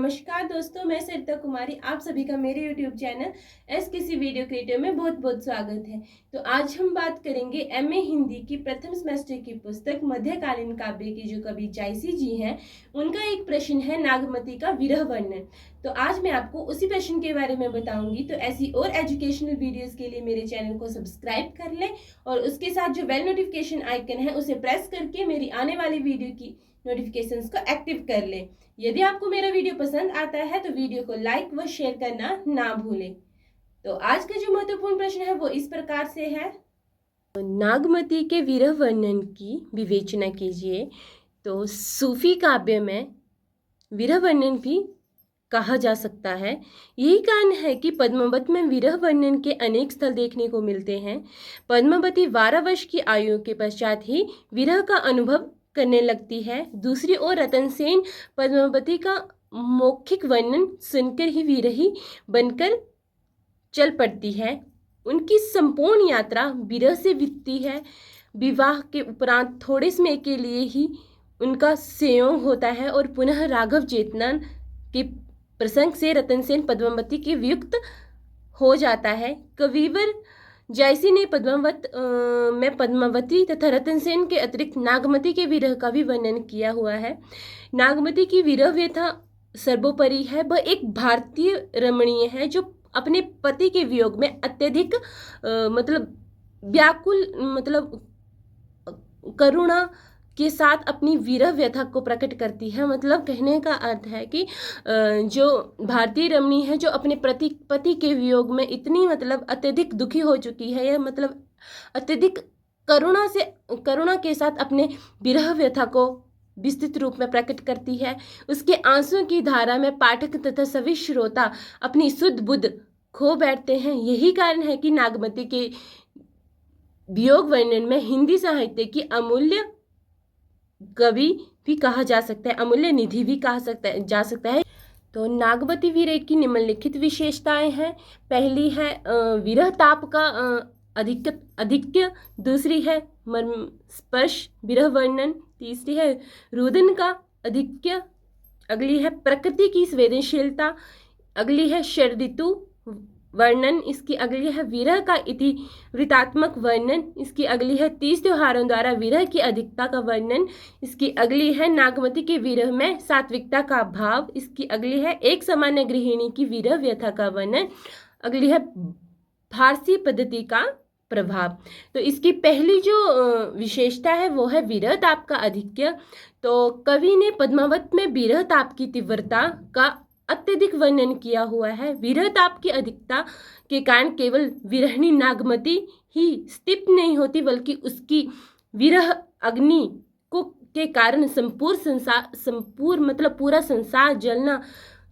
नमस्कार दोस्तों, मैं सरिता कुमारी। आप सभी का मेरे YouTube चैनल किसी वीडियो क्रिएटर में बहुत बहुत स्वागत है। तो आज हम बात करेंगे एमए हिंदी की प्रथम सेमेस्टर की पुस्तक मध्यकालीन काव्य की जो कवि जायसी जी हैं, उनका एक प्रश्न है नागमती का विरह वर्णन। तो आज मैं आपको उसी प्रश्न के बारे में बताऊंगी। तो ऐसी और एजुकेशनल वीडियोस के लिए मेरे चैनल को सब्सक्राइब कर लें और उसके साथ जो बेल नोटिफिकेशन आइकन है उसे प्रेस करके मेरी आने वाली वीडियो की नोटिफिकेशंस को एक्टिव कर लें। यदि आपको मेरा वीडियो पसंद आता है तो वीडियो को लाइक व शेयर करना ना भूलें। तो आज का जो महत्वपूर्ण प्रश्न है वो इस प्रकार से है, नागमती के विरह वर्णन की विवेचना कीजिए। तो सूफी काव्य में विरह वर्णन भी कहा जा सकता है। यही कारण है कि पद्मावत में विरह वर्णन के अनेक स्थल देखने को मिलते हैं। पद्मावती 12 वर्ष की आयु के पश्चात ही विरह का अनुभव करने लगती है। दूसरी ओर रतन सेन पद्मावती का मौखिक वर्णन सुनकर ही विरही बनकर चल पड़ती है। उनकी संपूर्ण यात्रा विरह से बीतती है। विवाह के उपरांत थोड़े समय के लिए ही उनका संयोग होता है और पुनः राघव चेतना के प्रसंग से रतन सेन पद्मावती के वियुक्त हो जाता है। कविवर जायसी ने में पद्मावती तथा रतन सेन के अतिरिक्त नागमती के विरह का भी वर्णन किया हुआ है। नागमती की विरह व्यथा सर्वोपरि है। वह एक भारतीय रमणीय है जो अपने पति के वियोग में अत्यधिक व्याकुल करुणा के साथ अपनी विरह व्यथा को प्रकट करती है। कहने का अर्थ है कि जो भारतीय रमणी है जो अपने पति के वियोग में इतनी अत्यधिक दुखी हो चुकी है, यह अत्यधिक करुणा के साथ अपने विरह व्यथा को विस्तृत रूप में प्रकट करती है। उसके आंसुओं की धारा में पाठक तथा सभी श्रोता अपनी सुध बुध खो बैठते हैं। यही कारण है कि नागमती के वियोग वर्णन में हिंदी साहित्य की अमूल्य कवि भी कहा जा सकता है, अमूल्य निधि भी कहा जा सकता है। तो नागमती विरह की निम्नलिखित विशेषताएं हैं। पहली है विरह ताप का अधिक्य, दूसरी है मर्म स्पर्श विरह वर्णन, तीसरी है रुदन का अधिक्य, अगली है प्रकृति की संवेदनशीलता, अगली है शरद ऋतु वर्णन, इसकी अगली है विरह का इतिवृत्तात्मक वर्णन, इसकी अगली है 30 त्योहारों द्वारा विरह की अधिकता का वर्णन, इसकी अगली है नागमती के विरह में सात्विकता का भाव, इसकी अगली है एक सामान्य गृहिणी की विरह व्यथा का वर्णन, अगली है फारसी पद्धति का प्रभाव। तो इसकी पहली जो विशेषता है वो है विरह ताप का अधिक्य। तो कवि ने पद्मावत में विरह ताप की तीव्रता का अत्यधिक वर्णन किया हुआ है। विरह ताप की अधिकता के कारण केवल विरहिणी नागमती ही स्तिप्त नहीं होती, बल्कि उसकी विरह अग्नि को के कारण पूरा संसार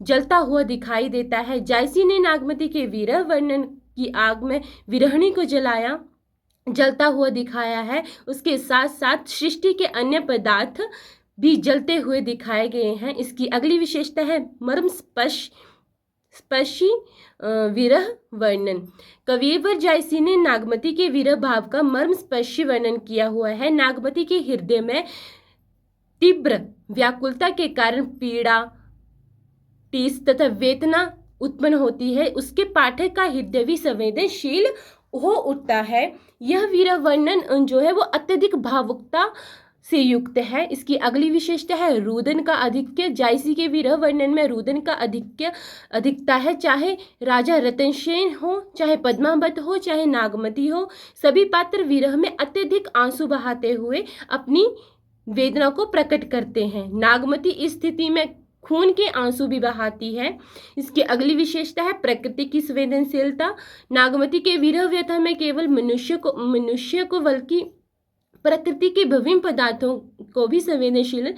जलता हुआ दिखाई देता है। जायसी ने नागमती के विरह वर्णन की आग में विरहिणी को जलता हुआ दिखाया है। उसके साथ साथ सृष्टि के अन्य पदार्थ भी जलते हुए दिखाए गए हैं। इसकी अगली विशेषता है मर्म स्पर्शी विरह वर्णन। कविवर जायसी ने नागमती के विरह भाव का मर्म स्पर्शी वर्णन किया हुआ है। नागमती के हृदय में तीव्र व्याकुलता के कारण पीड़ा, टीस तथा वेदना उत्पन्न होती है। उसके पाठक का हृदय भी संवेदनशील हो उठता है। यह विरह वर्णन जो है वो अत्यधिक भावुकता से युक्त है। इसकी अगली विशेषता है रुदन का अधिक्य। जायसी के विरह वर्णन में रुदन का अधिकता है। चाहे राजा रतन सेन हो, चाहे पद्मावत हो, चाहे नागमती हो, सभी पात्र विरह में अत्यधिक आंसू बहाते हुए अपनी वेदना को प्रकट करते हैं। नागमती इस स्थिति में खून के आंसू भी बहाती है। इसकी अगली विशेषता है प्रकृति की संवेदनशीलता। नागमती के विरह व्यथा में केवल मनुष्य को बल्कि प्रकृति के विभिन्न पदार्थों को भी संवेदनशील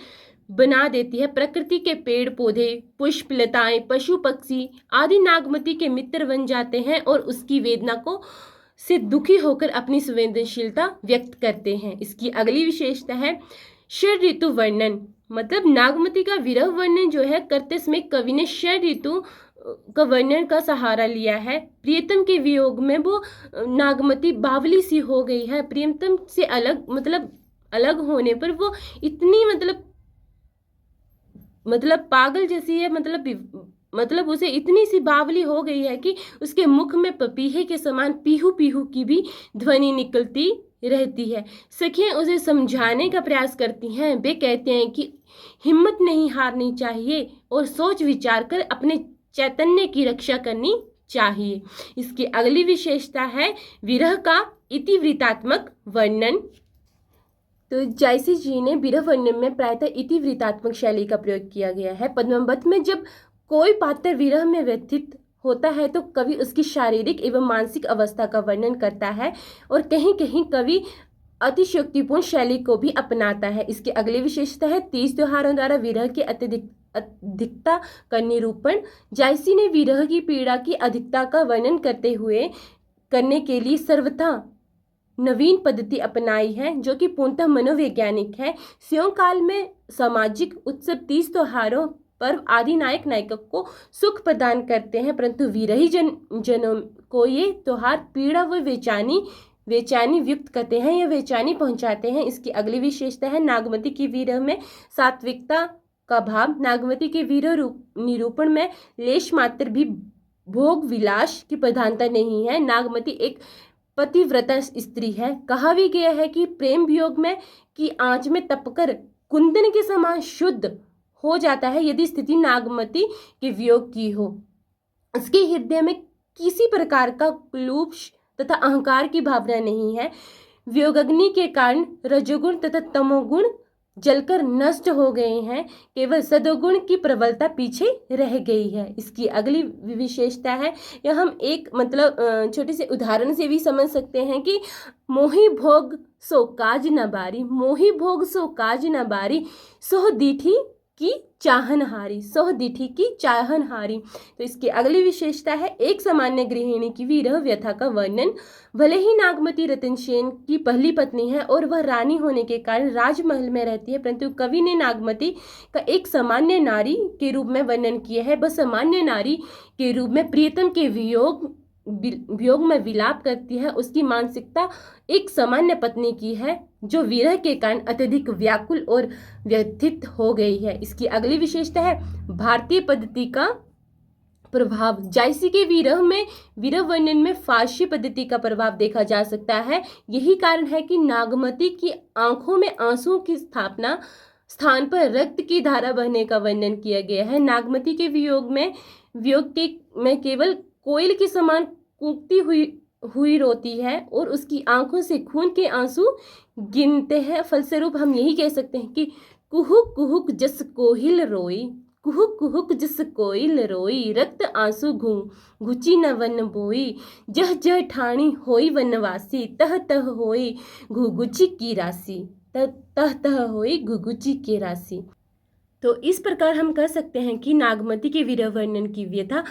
बना देती है। प्रकृति के पेड़ पौधे, पुष्प, लताएं, पशु पक्षी आदि नागमती के मित्र बन जाते हैं और उसकी वेदना से दुखी होकर अपनी संवेदनशीलता व्यक्त करते हैं। इसकी अगली विशेषता है शरद ऋतु वर्णन। नागमती का विरह वर्णन जो है करते समय कवि ने शरद ऋतु का वर्णन का सहारा लिया है। प्रियतम के वियोग में वो नागमती बावली सी हो गई है। प्रियतम से अलग होने पर वो इतनी मतलब पागल जैसी है, मतलब उसे इतनी सी बावली हो गई है कि उसके मुख में पपीहे के समान पीहू पीहू की भी ध्वनि निकलती रहती है। सखियां उसे समझाने का प्रयास करती हैं। वे कहते हैं कि हिम्मत नहीं हारनी चाहिए और सोच विचार कर अपने चैतन्य की रक्षा करनी चाहिए। इसकी अगली विशेषता है विरह का इतिवृत्तात्मक वर्णन। तो जायसी जी ने विरह वर्णन में प्रायतः इतिवृत्तात्मक शैली का प्रयोग किया गया है। पद्मावत में जब कोई पात्र विरह में व्यथित होता है तो कवि उसकी शारीरिक एवं मानसिक अवस्था का वर्णन करता है और कहीं कहीं कवि अतिशयोक्तिपूर्ण शैली को भी अपनाता है। इसकी अगली विशेषता है तीज त्योहारों द्वारा विरह की अधिकता का निरूपण। जायसी ने विरह की पीड़ा की अधिकता का वर्णन करने के लिए सर्वथा नवीन पद्धति अपनाई है जो कि पूर्णतः मनोवैज्ञानिक है। स्यों काल में सामाजिक उत्सव तीज त्योहारों पर्व आदि नायक नायिका को सुख प्रदान करते हैं, परंतु विरही जनों को ये त्योहार पीड़ा व बेचैनी व्यक्त करते हैं या बेचैनी पहुंचाते हैं। इसकी अगली विशेषता है नागमती की विरह में सात्विकता का भाव। नागमती के विरह निरूपण में लेश मात्र भी भोग विलास की प्रधानता नहीं है। नागमती एक पतिव्रता स्त्री है। कहा भी गया है कि प्रेम वियोग में की आंच में तपकर कुंदन के समान शुद्ध हो जाता है यदि स्थिति नागमती के वियोग की हो। उसके हृदय में किसी प्रकार का क्लूष तथा अहंकार की भावना नहीं है। वियोगाग्नि के कारण रजोगुण तथा तमोगुण जलकर नष्ट हो गए हैं, केवल सदोगुण की प्रबलता पीछे रह गई है। इसकी अगली विशेषता है, यह हम एक छोटे से उदाहरण से भी समझ सकते हैं कि मोहि भोग सो काज न बारी, मोहि भोग सो काज न बारी, सोह दीठी की चाहनहारी, सोह दीठी की चाहनहारी। तो इसकी अगली विशेषता है एक सामान्य गृहिणी की विरह व्यथा का वर्णन। भले ही नागमती रतनसेन की पहली पत्नी है और वह रानी होने के कारण राजमहल में रहती है, परंतु कवि ने नागमती का एक सामान्य नारी के रूप में वर्णन किया है। वह सामान्य नारी के रूप में प्रियतम के वियोग में विलाप करती है। उसकी मानसिकता एक सामान्य पत्नी की है जो विरह के कारण अत्यधिक व्याकुल और व्यथित हो गई है। इसकी अगली विशेषता है भारतीय पद्धति का प्रभाव। जायसी के विरह वर्णन में फारसी पद्धति का प्रभाव देखा जा सकता है। यही कारण है कि नागमती की आंखों में आंसुओं की स्थान पर रक्त की धारा बहने का वर्णन किया गया है। नागमती के वियोग में केवल कोयल के समान कूकती हुई रोती है और उसकी आंखों से खून के आंसू गिनते हैं। फलस्वरूप हम यही कह सकते हैं कि कुहुक कुहुक जस कोहिल रोई, कुहुक कुहुक जस कोइल रोई, रक्त आंसू घुची न वन बोई, जह जह ठाणी होई वनवासी, तह तह होई घुघुची की राशि, तह तह होई घुघुची की राशि। तो इस प्रकार हम कह सकते हैं कि नागमती के विरह वर्णन की व्यथा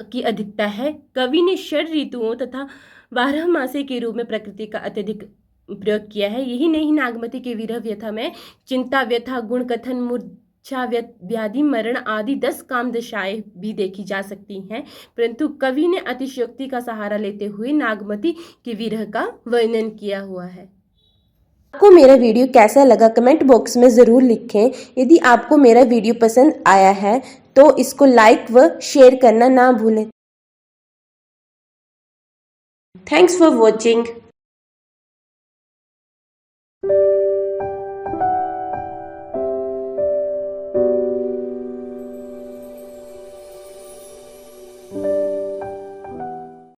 की अधिकता है। कवि ने षड ऋतुओं तथा 12 मासे के रूप में प्रकृति का अत्यधिक प्रयोग किया है। यही नहीं, नागमती के विरह व्यथा में चिंता, व्यथा, गुण कथन, मूर्छा, व्याधि, मरण आदि 10 काम दशाएं भी देखी जा सकती हैं, परंतु कवि ने अतिशयोक्ति का सहारा लेते हुए नागमती के विरह का वर्णन किया हुआ है। आपको मेरा वीडियो कैसा लगा कमेंट बॉक्स में ज़रूर लिखें। यदि आपको मेरा वीडियो पसंद आया है तो इसको लाइक व शेयर करना ना भूलें। Thanks for watching.